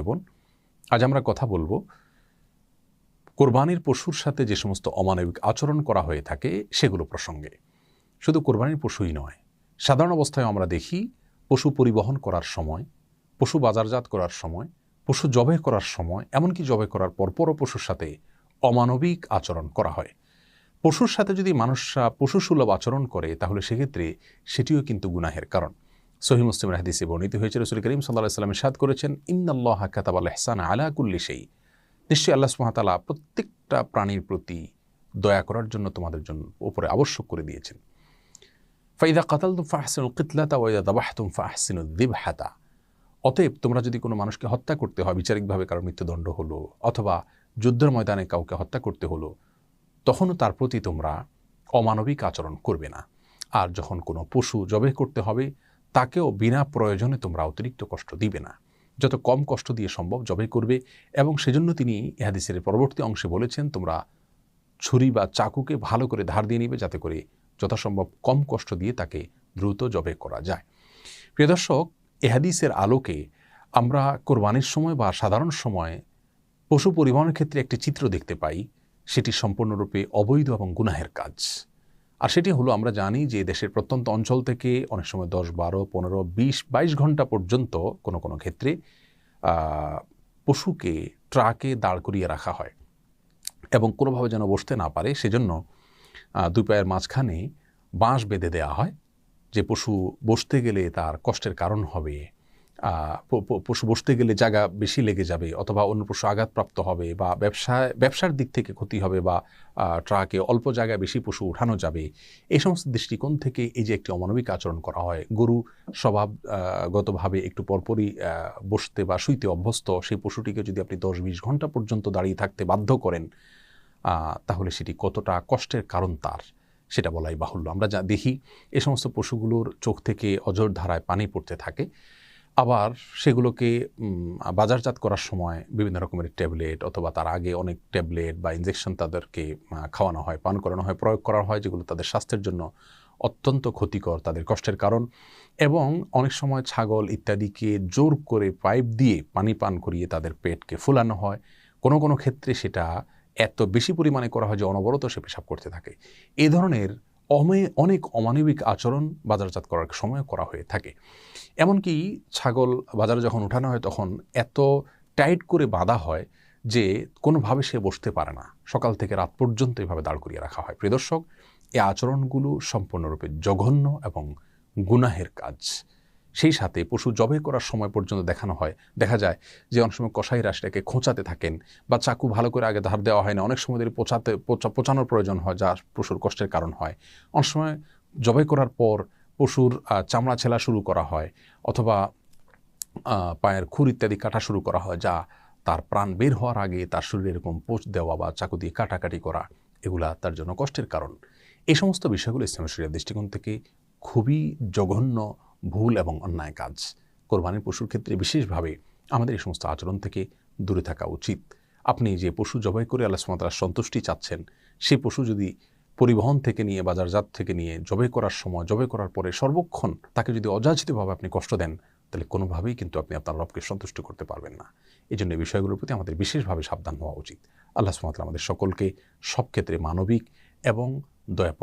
বোন, আজ আমরা কথা বলবো কোরবানির পশুর সাথে যে সমস্ত অমানবিক আচরণ করা হয়ে থাকে সেগুলো প্রসঙ্গে। শুধু কোরবানির পশুই নয়, সাধারণ অবস্থায় আমরা দেখি পশু পরিবহন করার সময়, পশু বাজারজাত করার সময়, পশু জবাই করার সময়, এমনকি জবাই করার পরপরও পশুর সাথে অমানবিক আচরণ করা হয়। পশুর সাথে যদি মানুষরা পশুসুলভ আচরণ করে তাহলে সেক্ষেত্রে সেটিও কিন্তু গুনাহের কারণ। সহিহ মুসলিমের হাদিসে বর্ণিত হয়েছে, রাসূল করিম সাল্লাল্লাহু আলাইহি ওয়াসাল্লাম ইরশাদ করেছেন, ইন্নাল্লাহা কাতাবাল ইহসানা আলা কুল্লি শাই। নিশ্চয়ই আল্লাহ সুবহানাহু ওয়া তাআলা প্রত্যেকটা প্রাণীর প্রতি দয়া করার জন্য তোমাদের জন্য উপরে আবশ্যক করে দিয়েছেন। ফাইদা কাতালতুম ফাহসিনুল কিতলাতা ওয়া ইযা যাবাহতুম ফাহসিনুদ যিবহাতা। অতএব তোমরা যদি কোনো মানুষকে হত্যা করতে হয়, বিচারিকভাবে কারো মৃত্যুদণ্ড হলো অথবা যুদ্ধের ময়দানে কাউকে হত্যা করতে হলো, তখনও তার প্রতি তোমরা অমানবিক আচরণ করবে না। আর যখন কোনো পশু জবাই করতে হবে তাকেও বিনা প্রয়োজনে তোমরা অতিরিক্ত কষ্ট দিবে না। যত কম কষ্ট দিয়ে সম্ভব জবাই করবে। এবং সেজন্য তিনি এই হাদিসের পরবর্তী অংশে বলেছেন, তোমরা ছুরি বা চাকুকে ভালো করে ধার দিয়ে নিবে যাতে করে যথাসম্ভব কম কষ্ট দিয়ে তাকে দ্রুত জবাই করা যায়। প্রিয় দর্শক, এই হাদিসের আলোকে আমরা কোরবানির সময় বা সাধারণ সময় পশু পরিবহনের ক্ষেত্রে একটি চিত্র দেখতে পাই, সেটি সম্পূর্ণরূপে অবৈধ এবং গুনাহের কাজ। আর সেটি হলো, আমরা জানি যে দেশের প্রত্যন্ত অঞ্চল থেকে অনেক সময় 10, 12, 15, 20, 22 ঘন্টা পর্যন্ত কোনো কোনো ক্ষেত্রে পশুকে ট্রাকে দাঁড় করিয়ে রাখা হয় এবং কোনোভাবে যেন বসতে না পারে সেজন্য দুই পায়ের মাঝখানে বাঁশ বেঁধে দেওয়া হয়, যে পশু বসতে গেলে তার কষ্টের কারণ হবে, পশু বসতে গেলে জায়গা বেশি লেগে যাবে অথবা অন্য পশু আঘাতপ্রাপ্ত হবে বা ব্যবসার দিক থেকে ক্ষতি হবে বা ট্রাকে অল্প জায়গায় বেশি পশু উঠানো যাবে। এই সমস্ত দৃষ্টিকোণ থেকে এই যে একটি অমানবিক আচরণ করা হয়, গরু স্বভাবগতভাবে একটু পরপরই বসতে বা শুইতে অভ্যস্ত, সেই পশুটিকে যদি আপনি 10-20 ঘন্টা পর্যন্ত দাঁড়িয়ে থাকতে বাধ্য করেন, তাহলে সেটি কতটা কষ্টের কারণ তার সেটা বলাই বাহুল্য। আমরা যা দেখি এই সমস্ত পশুগুলোর চোখ থেকে অঝোর ধারায় পানি পড়তে থাকে। আবার সেগুলোকে বাজারজাত করার সময় বিভিন্ন রকমের ট্যাবলেট অথবা তার আগে অনেক ট্যাবলেট বা ইনজেকশন তাদেরকে খাওয়ানো হয়, পান করানো হয়, প্রয়োগ করা হয়, যেগুলো তাদের স্বাস্থ্যের জন্য অত্যন্ত ক্ষতিকর, তাদের কষ্টের কারণ। এবং অনেক সময় ছাগল ইত্যাদিকে জোর করে পাইপ দিয়ে পানি পান করিয়ে তাদের পেটকে ফুলানো হয়। কোনো কোনো ক্ষেত্রে সেটা এত বেশি পরিমাণে করা হয় যে অনবরত সে পেশাব করতে থাকে। এই ধরনের অনেক অমানবিক আচরণ বাজারজাত করার সময় করা হয়ে থাকে। এমনকি ছাগল বাজারে যখন উঠানো হয় তখন এত টাইট করে বাঁধা হয় যে কোনোভাবে সে বসতে পারে না। সকাল থেকে রাত পর্যন্ত এভাবে দাঁড় করিয়ে রাখা হয়। প্রিয় দর্শক, এই আচরণগুলো সম্পূর্ণরূপে জঘন্য এবং গুনাহের কাজ। সেই সাথে পশু জবাই করার সময় পর্যন্ত দেখা যায় যে অনেক সময় কসাইরা সেটাকে খোঁচাতে থাকেন বা চাকু ভালো করে আগে ধার দেওয়া হয় না, অনেক সময় পচানোর প্রয়োজন হয়, যা পশুর কষ্টের কারণ হয়। অনেক সময় জবাই করার পর পশুর চামড়া ছেলা শুরু করা হয় অথবা পায়ের খুর ইত্যাদি কাটা শুরু করা হয়, যা তার প্রাণ বের হওয়ার আগে তার শরীরে এরকম পোঁচ দেওয়া বা চাকু দিয়ে কাটাকাটি করা, এগুলা তার জন্য কষ্টের কারণ। এই সমস্ত বিষয়গুলো ইসলামী শরিয়ার দৃষ্টিকোণ থেকে খুবই জঘন্য, ভুল এবং অন্যায় কাজ। কোরবানির পশুর ক্ষেত্রে বিশেষভাবে আমাদের এই সমস্ত আচরণ থেকে দূরে থাকা উচিত। আপনি যে পশু জবাই করে আল্লাহ সুবহানাহু ওয়া তাআলার সন্তুষ্টি চাচ্ছেন, সেই পশু যদি পরিবহন থেকে নিয়ে বাজারজাত থেকে নিয়ে জবাই করার সময়, জবাই করার পরে সর্বক্ষণ তাকে যদি অযাচিতভাবে আপনি কষ্ট দেন, তাহলে কোনোভাবেই কিন্তু আপনি আপনার রবকে সন্তুষ্ট করতে পারবেন না। এই জন্য এই বিষয়গুলোর প্রতি আমাদের বিশেষভাবে সাবধান হওয়া উচিত। আল্লাহ সুবহানাহু ওয়া তাআলা আমাদের সকলকে সব ক্ষেত্রে মানবিক এবং দয়া